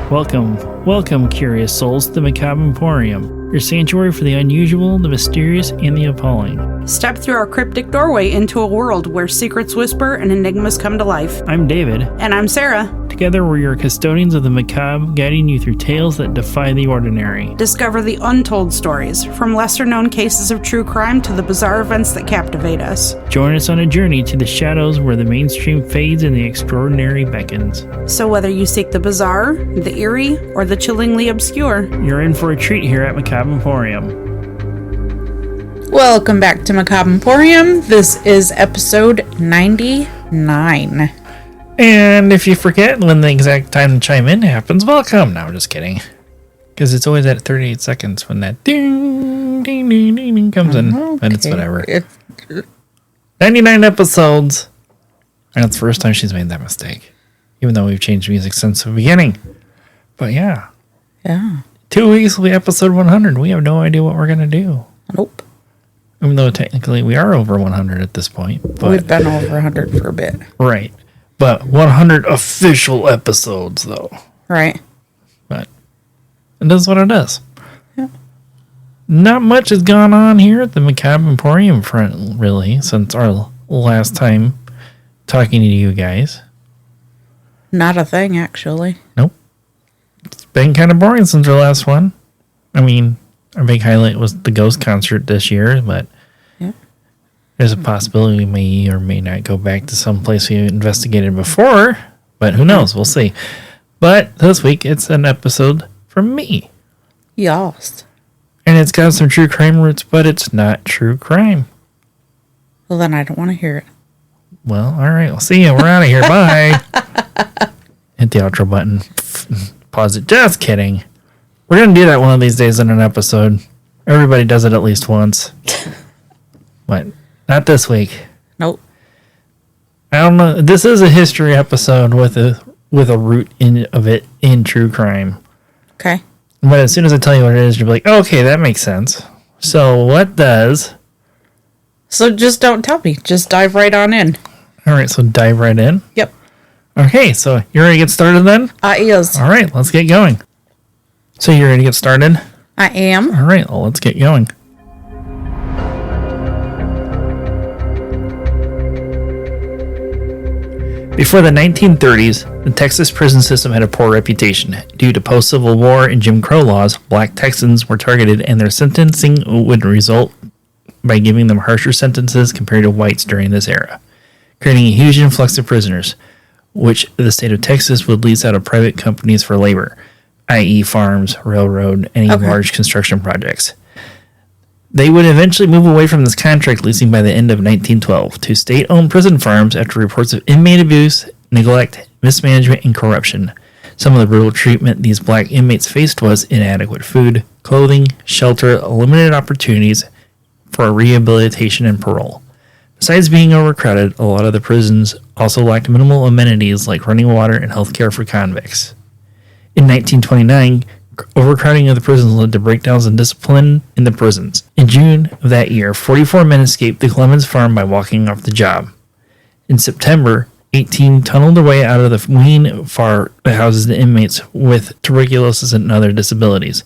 Welcome, curious souls, to the Macabre Emporium, your sanctuary for the unusual, the mysterious, and the appalling. Step through our cryptic doorway into a world where secrets whisper and enigmas come to life. I'm David. And I'm Sarah. Together, we're your custodians of the macabre, guiding you through tales that defy the ordinary. Discover the untold stories, from lesser-known cases of true crime to the bizarre events that captivate us. Join us on a journey to the shadows where the mainstream fades and the extraordinary beckons. So whether you seek the bizarre, the eerie, or the chillingly obscure, you're in for a treat here at Macabre Emporium. Welcome back to Macabre Emporium. This is episode 99. And if you forget when the exact time to chime in happens, welcome. No, I'm just kidding. Because it's always at 38 seconds when that ding, ding, ding, ding, ding comes in. Okay. And it's whatever. 99 episodes. And it's the first time she's made that mistake. Even though we've changed music since the beginning. But yeah. Yeah. 2 weeks will be episode 100. We have no idea what we're going to do. Nope. Even though technically we are over 100 at this point. But we've been over 100 for a bit. Right. But 100 official episodes, though. Right. But it is what it is. Yeah. Not much has gone on here at the Macabre Emporium front, really, since our last time talking to you guys. Not a thing, actually. Nope. It's been kind of boring since our last one. I mean, our big highlight was the Ghost concert this year, but there's a possibility we may or may not go back to some place we investigated before, but who knows? We'll see. But this week, it's an episode from me. Yes. And it's got some true crime roots, but it's not true crime. Well, then I don't want to hear it. Well, all right. We'll see you. We're out of here. Bye. Hit the outro button. Pause it. Just kidding. We're going to do that one of these days in an episode. Everybody does it at least once. But not this week. Nope. I don't know. This is a history episode with a root of it in true crime. Okay. But as soon as I tell you what it is, you'll be like, oh, okay, that makes sense. So what does... So just don't tell me. Just dive right on in. All right, so dive right in? Yep. Okay, so you ready to get started then? I is. All right, let's get going. So you ready to get started? I am. All right, well, let's get going. Before the 1930s, the Texas prison system had a poor reputation. Due to post-Civil War and Jim Crow laws, black Texans were targeted and their sentencing would result by giving them harsher sentences compared to whites during this era, creating a huge influx of prisoners, which the state of Texas would lease out of private companies for labor, i.e. farms, railroad, any large construction projects. They would eventually move away from this contract leasing by the end of 1912 to state-owned prison farms after reports of inmate abuse, neglect, mismanagement, and corruption. Some of the brutal treatment these black inmates faced was inadequate food, clothing, shelter, limited opportunities for rehabilitation and parole. Besides being overcrowded, a lot of the prisons also lacked minimal amenities like running water and health care for convicts. In 1929, overcrowding of the prisons led to breakdowns in discipline in the prisons. In June of that year, 44 men escaped the Clemens farm by walking off the job. In September, 18 tunneled their way out of the Wayne farm that houses the inmates with tuberculosis and other disabilities.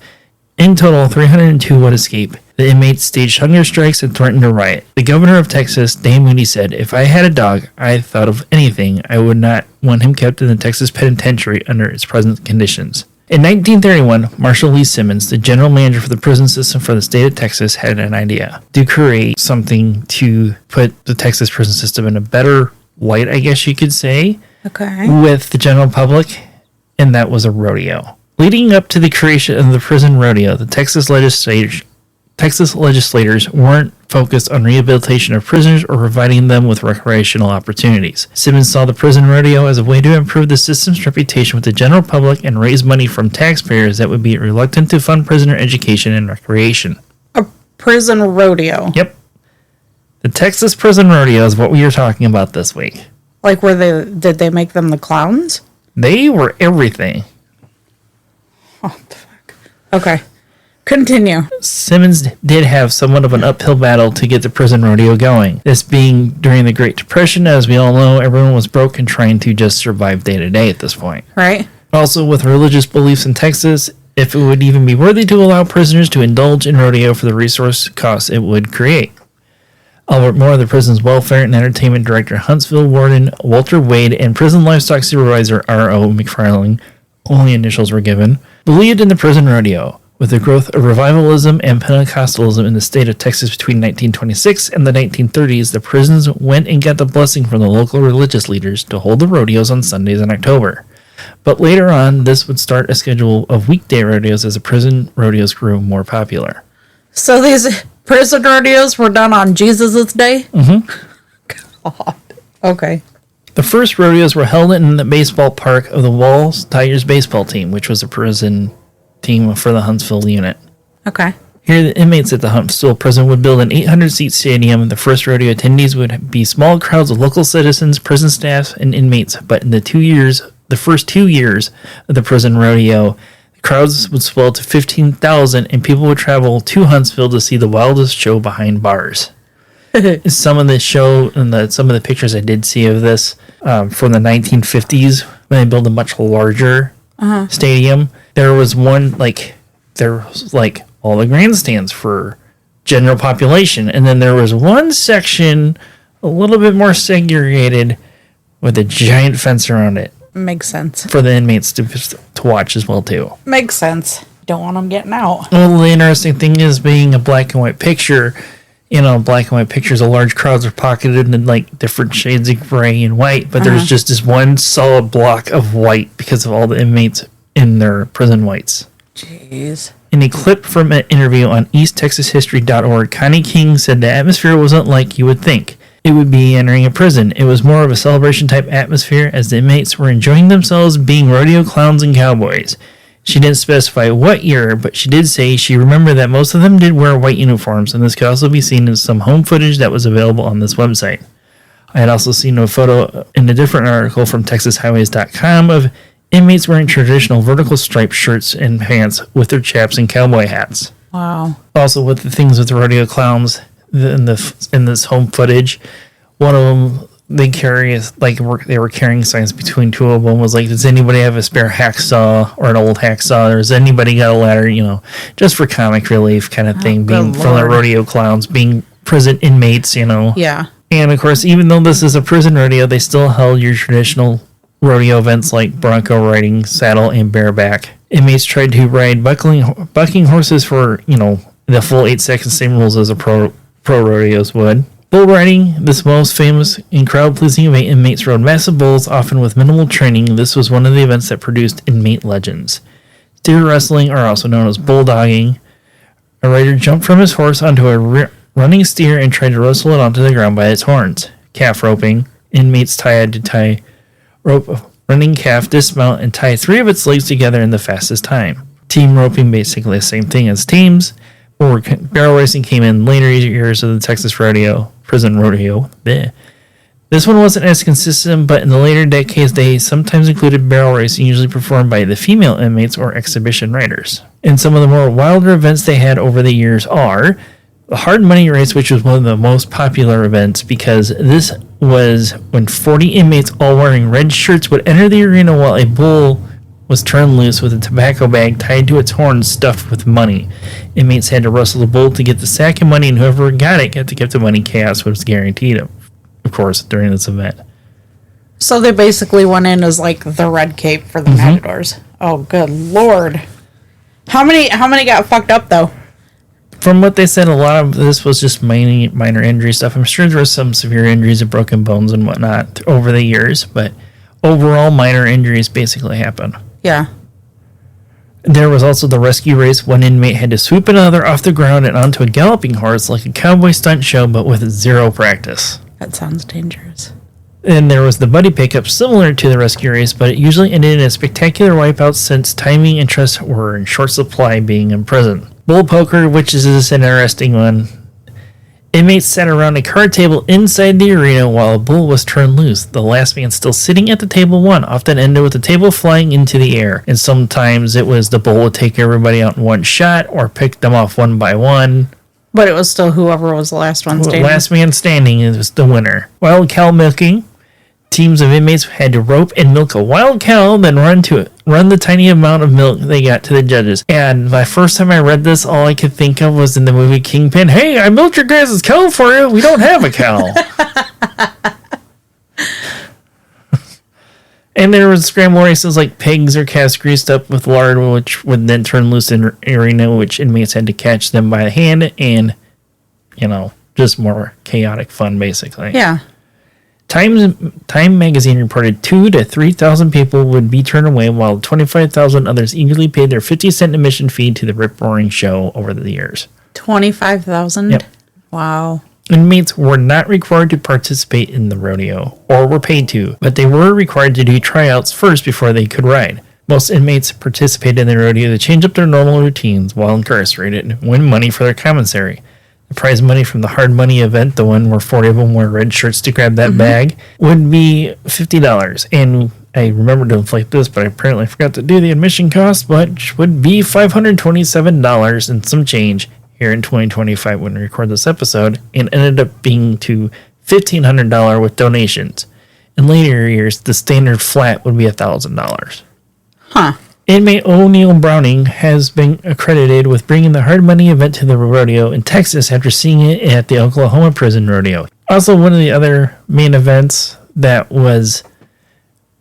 In total, 302 would escape. The inmates staged hunger strikes and threatened a riot. The governor of Texas, Dane Moody, said, "If I had a dog, I thought of anything. I would not want him kept in the Texas penitentiary under its present conditions." In 1931, Marshall Lee Simmons, the general manager for the prison system for the state of Texas, had an idea to create something to put the Texas prison system in a better light, I guess you could say, with the general public, and that was a rodeo. Leading up to the creation of the prison rodeo, the Texas legislators weren't focused on rehabilitation of prisoners or providing them with recreational opportunities. Simmons saw the prison rodeo as a way to improve the system's reputation with the general public and raise money from taxpayers that would be reluctant to fund prisoner education and recreation. A prison rodeo? Yep. The Texas Prison Rodeo is what we are talking about this week. Like, did they make them the clowns? They were everything. Oh, what the fuck? Okay. Continue. Simmons did have somewhat of an uphill battle to get the prison rodeo going. This being during the Great Depression, as we all know, everyone was broke and trying to just survive day to day at this point. Right. Also, with religious beliefs in Texas, if it would even be worthy to allow prisoners to indulge in rodeo for the resource costs it would create. Albert Moore, the prison's welfare and entertainment director, Huntsville warden Walter Wade, and prison livestock supervisor R.O. McFarling, only initials were given, believed in the prison rodeo. With the growth of revivalism and Pentecostalism in the state of Texas between 1926 and the 1930s, the prisons went and got the blessing from the local religious leaders to hold the rodeos on Sundays in October. But later on, this would start a schedule of weekday rodeos as the prison rodeos grew more popular. So these prison rodeos were done on Jesus' day? Mm-hmm. God. Okay. The first rodeos were held in the baseball park of the Walls Tigers baseball team, which was a prison team for the Huntsville unit. Okay. Here, the inmates at the Huntsville prison would build an 800-seat stadium. The first rodeo attendees would be small crowds of local citizens, prison staff, and inmates. But in the first 2 years of the prison rodeo, the crowds would swell to 15,000, and people would travel to Huntsville to see the wildest show behind bars. Some of the show and some of the pictures I did see of this from the 1950s when they built a much larger stadium. There was one all the grandstands for general population, and then there was one section a little bit more segregated with a giant fence around it. Makes sense. For the inmates to watch as well too. Makes sense. Don't want them getting out. Well, the interesting thing is, being a black and white picture, black and white pictures, the large crowds are pocketed in like different shades of gray and white, but there's just this one solid block of white because of all the inmates in their prison whites. Jeez. In a clip from an interview on EastTexasHistory.org, Connie King said the atmosphere wasn't like you would think it would be entering a prison. It was more of a celebration type atmosphere as the inmates were enjoying themselves being rodeo clowns and cowboys. She didn't specify what year, but she did say she remembered that most of them did wear white uniforms, and this could also be seen in some home footage that was available on this website. I had also seen a photo in a different article from TexasHighways.com of inmates wearing traditional vertical striped shirts and pants with their chaps and cowboy hats. Wow. Also, with the things with the rodeo clowns in this home footage, one of them they were carrying signs between two of them was like, does anybody have a spare hacksaw or an old hacksaw, or has anybody got a ladder, just for comic relief kind of thing, being from the rodeo clowns, being prison inmates, Yeah. And of course, even though this is a prison rodeo, they still held your traditional rodeo events like bronco riding, saddle, and bareback. Inmates tried to ride bucking horses for, the full 8 seconds, same rules as a pro rodeos would. Bull riding, this most famous and crowd-pleasing event, inmates rode massive bulls, often with minimal training. This was one of the events that produced inmate legends. Steer wrestling, or also known as bulldogging. A rider jumped from his horse onto a running steer and tried to wrestle it onto the ground by its horns. Calf roping, inmates had to tie rope a running calf, dismount, and tie 3 of its legs together in the fastest time. Team roping, basically the same thing as teams. Barrel racing came in later years of the Texas Prison Rodeo. Bleh. This one wasn't as consistent, but in the later decades, they sometimes included barrel racing, usually performed by the female inmates or exhibition riders. And some of the more wilder events they had over the years are the Hard Money Race, which was one of the most popular events because this was when 40 inmates all wearing red shirts would enter the arena while a bull was turned loose with a tobacco bag tied to its horns stuffed with money. Inmates had to wrestle the bull to get the sack of money, and whoever got it got to keep the money. Chaos was guaranteed, of course, during this event. So they basically went in as like the red cape for the matadors. Oh, good Lord. How many got fucked up, though? From what they said, a lot of this was just minor injury stuff. I'm sure there was some severe injuries and broken bones and whatnot over the years, but overall minor injuries basically happened. Yeah. There was also the rescue race. One inmate had to swoop another off the ground and onto a galloping horse like a cowboy stunt show, but with 0 practice. That sounds dangerous. And there was the buddy pickup, similar to the rescue race, but it usually ended in a spectacular wipeout since timing and trust were in short supply being in prison. Bull poker, which is an interesting one. Inmates sat around a card table inside the arena while a bull was turned loose. The last man still sitting at the table won, often ended with the table flying into the air. And sometimes it was the bull would take everybody out in one shot or pick them off one by one. But it was still whoever was the last one standing. Last man standing is the winner. Wild cow milking. Teams of inmates had to rope and milk a wild cow, then run the tiny amount of milk they got to the judges. And my first time I read this, all I could think of was in the movie Kingpin. Hey, I milked your guys' cow for you. We don't have a cow. And there was scramble races like pigs or calves greased up with lard, which would then turn loose in an arena, which inmates had to catch them by hand, and, just more chaotic fun, basically. Yeah. Time magazine reported 2,000 to 3,000 people would be turned away, while 25,000 others eagerly paid their 50-cent admission fee to the rip-roaring show over the years. 25,000? Yep. Wow. Inmates were not required to participate in the rodeo, or were paid to, but they were required to do tryouts first before they could ride. Most inmates participated in the rodeo to change up their normal routines while incarcerated and win money for their commissary. The prize money from the hard money event, the one where 40 of them wear red shirts to grab that bag, would be $50. And I remembered to inflate this, but I apparently forgot to do the admission cost, which would be $527 and some change here in 2025 when we record this episode, and ended up being to $1,500 with donations. In later years, the standard flat would be $1,000. Huh. Inmate O'Neill Browning has been accredited with bringing the hard money event to the rodeo in Texas after seeing it at the Oklahoma Prison Rodeo. Also, one of the other main events that was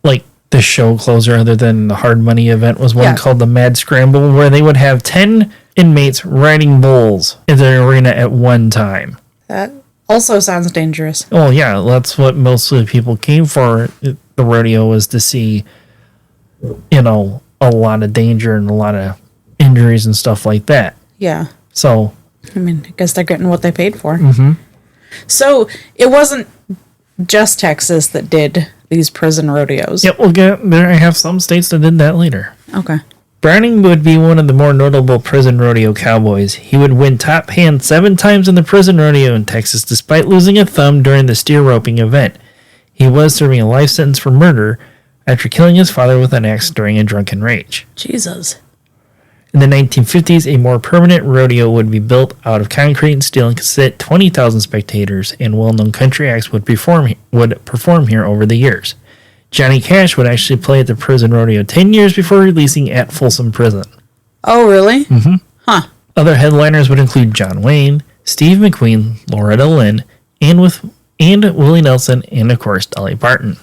like the show closer other than the hard money event was one called the Mad Scramble, where they would have 10 inmates riding bulls in the arena at one time. That also sounds dangerous. Oh, yeah, that's what most of the people came for. The rodeo was to see, a lot of danger and a lot of injuries and stuff like that. Yeah. So, I guess they're getting what they paid for. Mm-hmm. So, it wasn't just Texas that did these prison rodeos. Yeah, we'll get there. I have some states that did that later. Okay. Browning would be one of the more notable prison rodeo cowboys. He would win top hand 7 times in the prison rodeo in Texas, despite losing a thumb during the steer roping event. He was serving a life sentence for murder after killing his father with an axe during a drunken rage. Jesus. In the 1950s, a more permanent rodeo would be built out of concrete and steel and could sit 20,000 spectators, and well-known country acts would perform here over the years. Johnny Cash would actually play at the prison rodeo 10 years before releasing at Folsom Prison. Oh, really? Mm-hmm. Huh. Other headliners would include John Wayne, Steve McQueen, Loretta Lynn, and Willie Nelson, and of course Dolly Parton.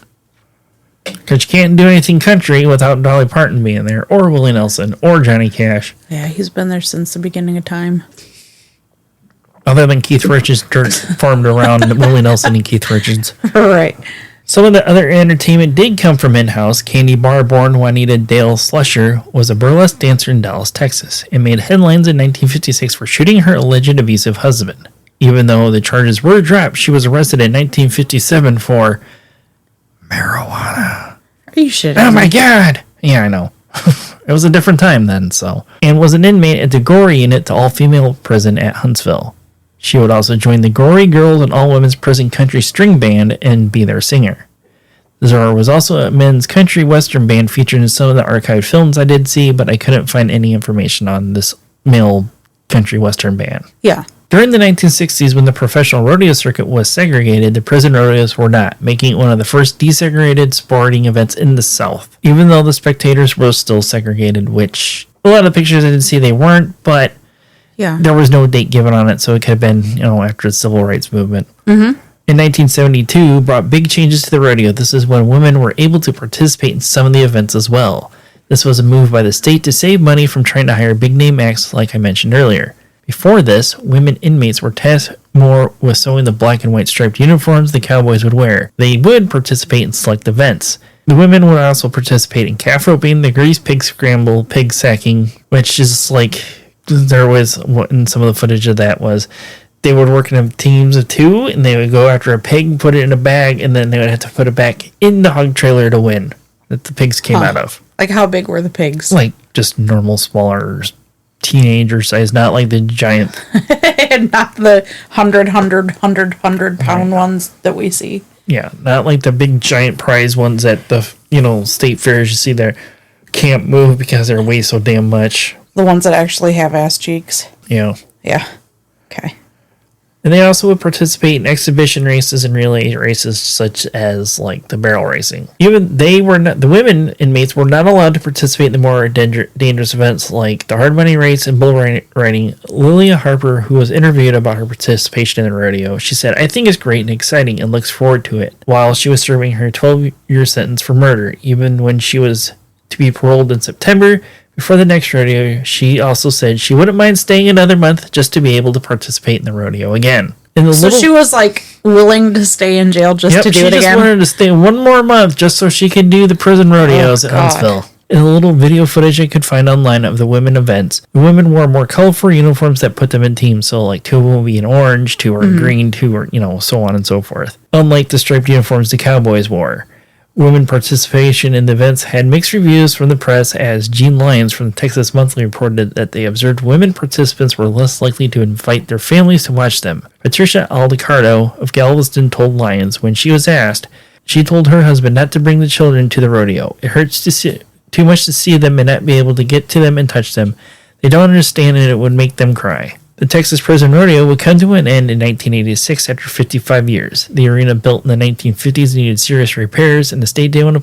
Because you can't do anything country without Dolly Parton being there, or Willie Nelson, or Johnny Cash. Yeah, he's been there since the beginning of time. Other than Keith Richards, dirt formed around Willie Nelson and Keith Richards. Right. Some of the other entertainment did come from in-house. Candy Bar-born Juanita Dale Slusher was a burlesque dancer in Dallas, Texas, and made headlines in 1956 for shooting her alleged abusive husband. Even though the charges were dropped, she was arrested in 1957 for marijuana. Are you shitting? Oh my God! Yeah, I know. It was a different time then, so. And was an inmate at the Gory Unit, the all-female prison at Huntsville. She would also join the Gory Girls and all-women's prison country string band and be their singer. Zora was also a men's country western band featured in some of the archived films I did see, but I couldn't find any information on this male country western band. Yeah. During the 1960s, when the professional rodeo circuit was segregated, the prison rodeos were not, making it one of the first desegregated sporting events in the South, even though the spectators were still segregated, which a lot of the pictures I did see they weren't, but yeah, there was no date given on it, so it could have been, after the civil rights movement. Mm-hmm. In 1972, brought big changes to the rodeo. This is when women were able to participate in some of the events as well. This was a move by the state to save money from trying to hire big-name acts like I mentioned earlier. Before this, women inmates were tasked more with sewing the black and white striped uniforms the cowboys would wear. They would participate in select events. The women would also participate in calf roping, the grease pig scramble, pig sacking, which is like, there was, in some of the footage of that was, they would work in teams of 2, and they would go after a pig, put it in a bag, and then they would have to put it back in the hog trailer to win that the pigs came out of. Like, how big were the pigs? Like, just normal, smaller teenager size, not like the giant. Not the 100 pound ones that we see. Yeah, not like the big giant prize ones at the, state fairs you see there can't move because they weigh so damn much. The ones that actually have ass cheeks. Yeah. Yeah. Okay. And they also would participate in exhibition races and relay races such as like the barrel racing. Even the women inmates were not allowed to participate in the more dangerous events like the hard money race and bull riding. Lilia Harper, who was interviewed about her participation in the rodeo, she said, "I think it's great and exciting and looks forward to it," while she was serving her 12-year sentence for murder. Even when she was to be paroled in September before the next rodeo, she also said she wouldn't mind staying another month just to be able to participate in the rodeo again. She was like willing to stay in jail just to do it again? She just wanted to stay one more month just so she could do the prison rodeos at Huntsville. In a little video footage I could find online of the women events, the women wore more colorful uniforms that put them in teams. So like 2 of them would be in orange, 2 were in green, 2 were, so on and so forth. Unlike the striped uniforms the cowboys wore. Women participation in the events had mixed reviews from the press, as Gene Lyons from the Texas Monthly reported that they observed women participants were less likely to invite their families to watch them. Patricia Aldicardo of Galveston told Lyons when she was asked, she told her husband not to bring the children to the rodeo. It hurts too much to see them and not be able to get to them and touch them. They don't understand and it would make them cry. The Texas Prison Rodeo would come to an end in 1986 after 55 years. The arena, built in the 1950s, needed serious repairs, and the state didn't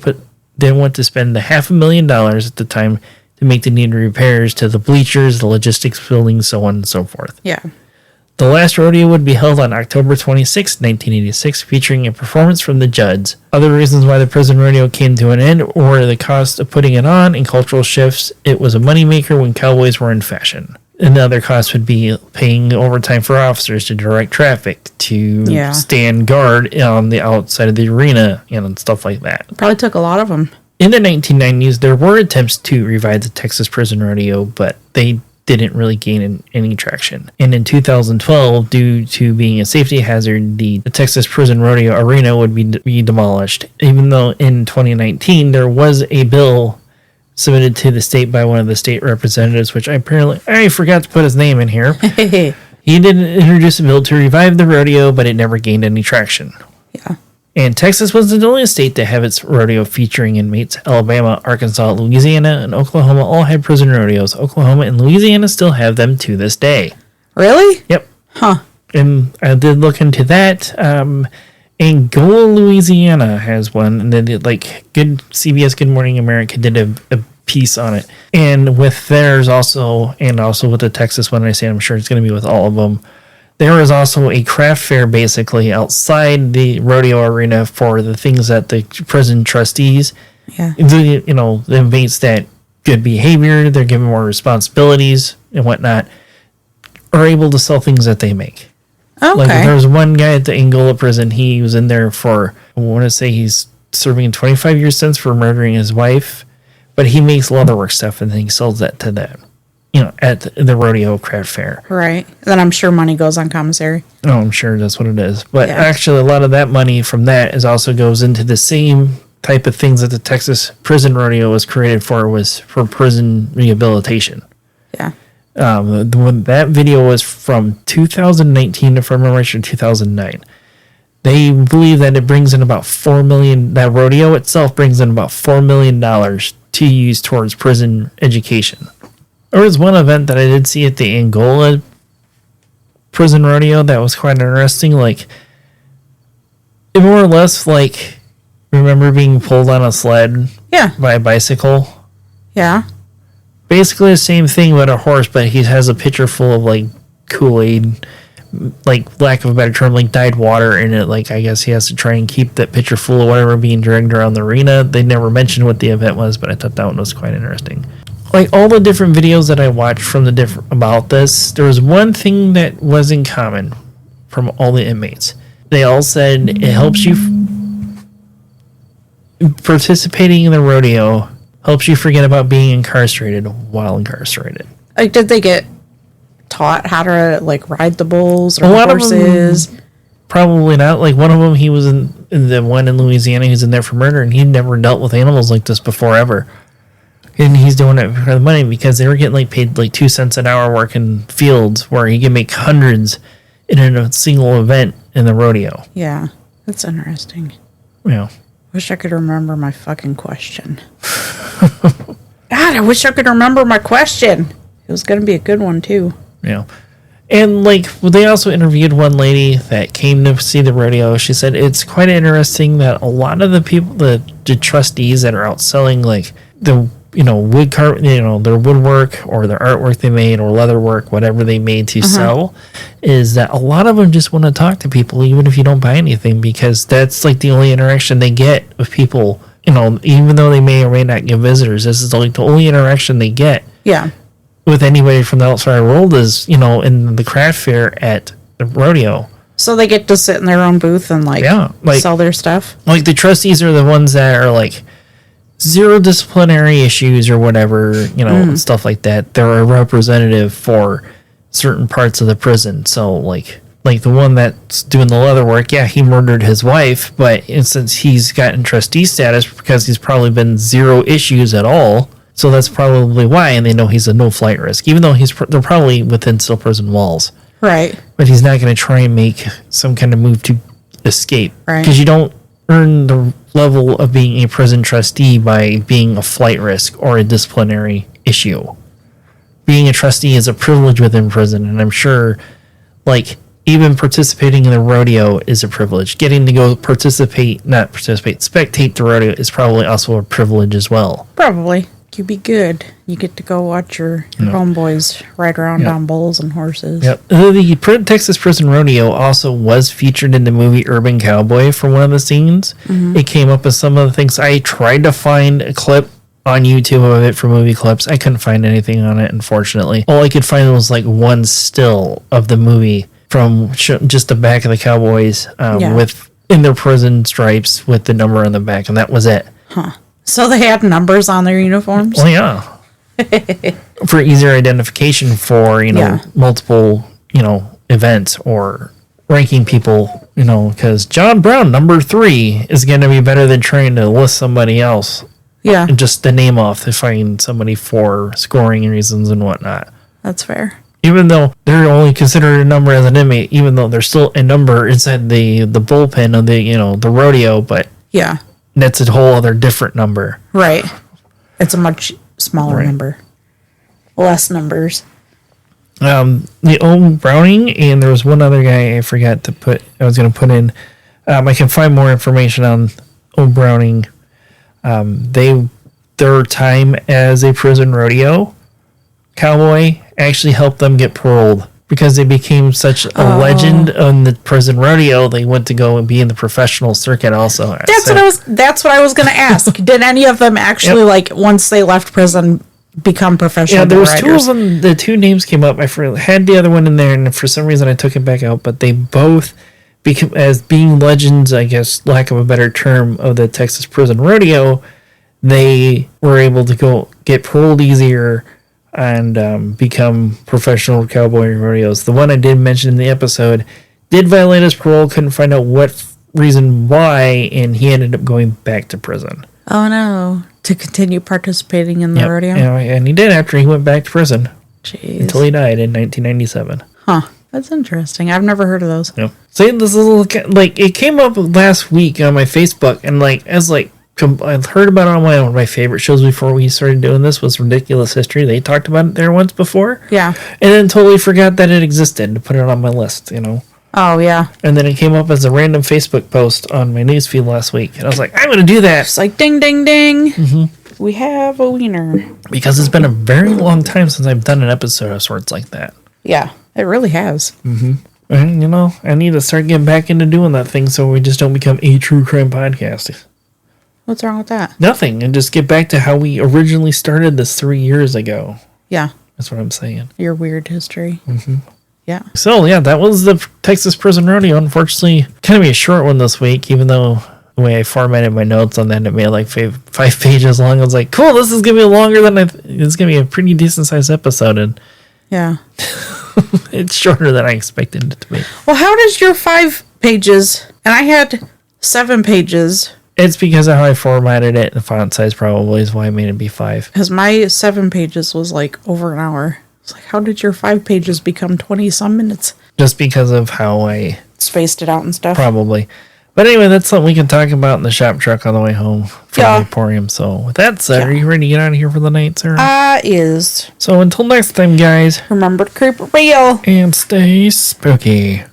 want to spend the $500,000 at the time to make the needed repairs to the bleachers, the logistics building, so on and so forth. Yeah. The last rodeo would be held on October 26, 1986, featuring a performance from the Judds. Other reasons why the prison rodeo came to an end were the cost of putting it on and cultural shifts. It was a moneymaker when cowboys were in fashion. Another cost would be paying overtime for officers to direct traffic, to stand guard on the outside of the arena, and stuff like that. Probably took a lot of them. In the 1990s, there were attempts to revive the Texas Prison Rodeo, but they didn't really gain any traction. And in 2012, due to being a safety hazard, the Texas Prison Rodeo arena would be demolished. Even though in 2019, there was a bill submitted to the state by one of the state representatives, which I forgot to put his name in here. He did introduce a bill to revive the rodeo, but it never gained any traction. Yeah. And Texas was the only state to have its rodeo featuring inmates. Alabama, Arkansas, Louisiana, and Oklahoma all had prison rodeos. Oklahoma and Louisiana still have them to this day. Really? Yep. Huh. And I did look into that. Angola, Louisiana has one, and then CBS Good Morning America did a piece on it. And with theirs also, and also with the Texas one, I'm sure it's going to be with all of them. There is also a craft fair basically outside the rodeo arena for the things that the prison trustees, the inmates that good behavior, they're given more responsibilities and whatnot, are able to sell things that they make. Okay. Like there was one guy at the Angola prison, he was in there for, I want to say he's serving a 25-year sentence for murdering his wife, but he makes leatherwork stuff and then he sells that to them, at the rodeo craft fair. Right. Then I'm sure money goes on commissary. Oh, I'm sure that's what it is. But actually a lot of that money from that also goes into the same type of things that the Texas Prison Rodeo was created for, was for prison rehabilitation. Yeah. That video was from 2019, if I remember right, or 2009. They believe that it brings in about $4 million. That rodeo itself brings in about $4 million to use towards prison education. There was one event that I did see at the Angola Prison Rodeo that was quite interesting. Like, it more or less remember being pulled on a sled by a bicycle? Yeah. Basically the same thing with a horse, but he has a pitcher full of Kool-Aid, lack of a better term, dyed water in it. I guess he has to try and keep that pitcher full of whatever being dragged around the arena. They never mentioned what the event was, but I thought that one was quite interesting. All the different videos that I watched from about this, there was one thing that was in common from all the inmates. They all said it helps you participating in the rodeo helps you forget about being incarcerated while incarcerated. Did they get taught how to ride the bulls or the horses? Of them, probably not. One of them, he was in the one in Louisiana. He's in there for murder, and he'd never dealt with animals like this before ever. And he's doing it for the money because they were getting paid 2 cents an hour working fields where he could make hundreds in a single event in the rodeo. Yeah, that's interesting. Yeah. Wish I could remember my fucking question. God, I wish I could remember my question. It was going to be a good one, too. Yeah. And like they also interviewed one lady that came to see the rodeo. She said it's quite interesting that a lot of the people, the trustees that are out selling like the wood carving, their woodwork or their artwork they made or leather work, whatever they made to sell, is that a lot of them just want to talk to people even if you don't buy anything, because that's like the only interaction they get with people. Even though they may or may not get visitors, this is like the only interaction they get. Yeah. With anybody from the outside world is, in the craft fair at the rodeo. So they get to sit in their own booth and sell their stuff. Like the trustees are the ones that are like zero disciplinary issues or whatever, and stuff like that. They're a representative for certain parts of the prison. So like the one that's doing the leather work, yeah, he murdered his wife, but since he's gotten trustee status because he's probably been zero issues at all. So that's probably why, and they know he's a no-flight risk, even though they're probably within still prison walls. Right. But he's not going to try and make some kind of move to escape. Right. Because you don't earn the level of being a prison trustee by being a flight risk or a disciplinary issue. Being a trustee is a privilege within prison, and I'm sure, even participating in the rodeo is a privilege. Getting to go spectate the rodeo is probably also a privilege as well. Probably. You be good. You get to go watch your homeboys ride around on bulls and horses. Yep. The Texas Prison Rodeo also was featured in the movie Urban Cowboy for one of the scenes. Mm-hmm. It came up as some of the things. I tried to find a clip on YouTube of it for movie clips. I couldn't find anything on it, unfortunately. All I could find was one still of the movie from just the back of the Cowboys with in their prison stripes with the number on the back, and that was it. Huh. So they had numbers on their uniforms? Well, yeah. For easier identification for, multiple, events or ranking people, because John Brown, number 3, is going to be better than trying to list somebody else. Yeah. And just the name off to find somebody for scoring reasons and whatnot. That's fair. Even though they're only considered a number as an inmate, even though they're still a number inside the bullpen of the rodeo, but... Yeah. That's a whole other different number. Right. It's a much smaller number. Less numbers. The old Browning, and there was one other guy I forgot to put, I was going to put in. I can find more information on old Browning. Their time as a prison rodeo cowboy actually helped them get paroled. Because they became such a legend on the prison rodeo, they went to go and be in the professional circuit also. That's what I was going to ask. Did any of them actually, once they left prison, become professional? Yeah, there was riders? 2 of them. The 2 names came up. I had the other one in there, and for some reason I took it back out. But they both became, as being legends, I guess, lack of a better term, of the Texas Prison Rodeo, they were able to go get paroled easier and become professional cowboy rodeos. The one I did mention in the episode did violate his parole, couldn't find out what reason why, and he ended up going back to prison. Oh no, to continue participating in the rodeo? Yeah, and he did after he went back to prison. Jeez. Until he died in 1997. Huh, that's interesting. I've never heard of those. Yep. See, this is it came up last week on my Facebook, and I heard about it on one of my favorite shows before we started doing this was Ridiculous History. They talked about it there once before. Yeah. And then totally forgot that it existed to put it on my list, Oh, yeah. And then it came up as a random Facebook post on my newsfeed last week. And I was like, I'm going to do that. It's like, ding, ding, ding. Mm-hmm. We have a wiener. Because it's been a very long time since I've done an episode of sorts like that. Yeah, it really has. Mm-hmm. And, I need to start getting back into doing that thing so we just don't become a true crime podcast. What's wrong with that? Nothing. And just get back to how we originally started this 3 years ago. Yeah. That's what I'm saying. Your weird history. Mm-hmm. Yeah. So, yeah, that was the Texas Prison Rodeo. Unfortunately, kind of be a short one this week, even though the way I formatted my notes on that, it made 5 pages long. I was like, cool, this is going to be longer than it's going to be a pretty decent sized episode. And yeah. It's shorter than I expected it to be. Well, how does your 5 pages, and I had 7 pages. It's because of how I formatted it. The font size probably is why I made it be 5. Because my 7 pages was over an hour. It's like, how did your 5 pages become 20-some minutes? Just because of how I spaced it out and stuff. Probably. But anyway, that's something we can talk about in the shop truck on the way home from the Emporium. So with that said, are you ready to get out of here for the night, Sarah? Is. So until next time, guys. Remember to keep it real. And stay spooky.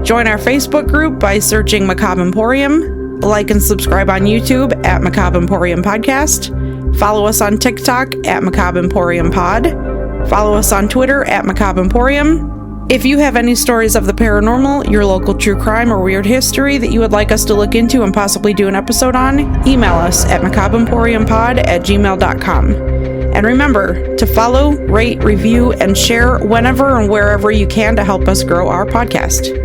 Join our Facebook group by searching Macabre Emporium. Like and subscribe on YouTube at Macabre Emporium Podcast. Follow us on TikTok at Macabre Emporium Pod. Follow us on Twitter at Macabre Emporium. If you have any stories of the paranormal, your local true crime, or weird history that you would like us to look into and possibly do an episode on, email us at macabreemporiumpod@gmail.com. And remember to follow, rate, review, and share whenever and wherever you can to help us grow our podcast.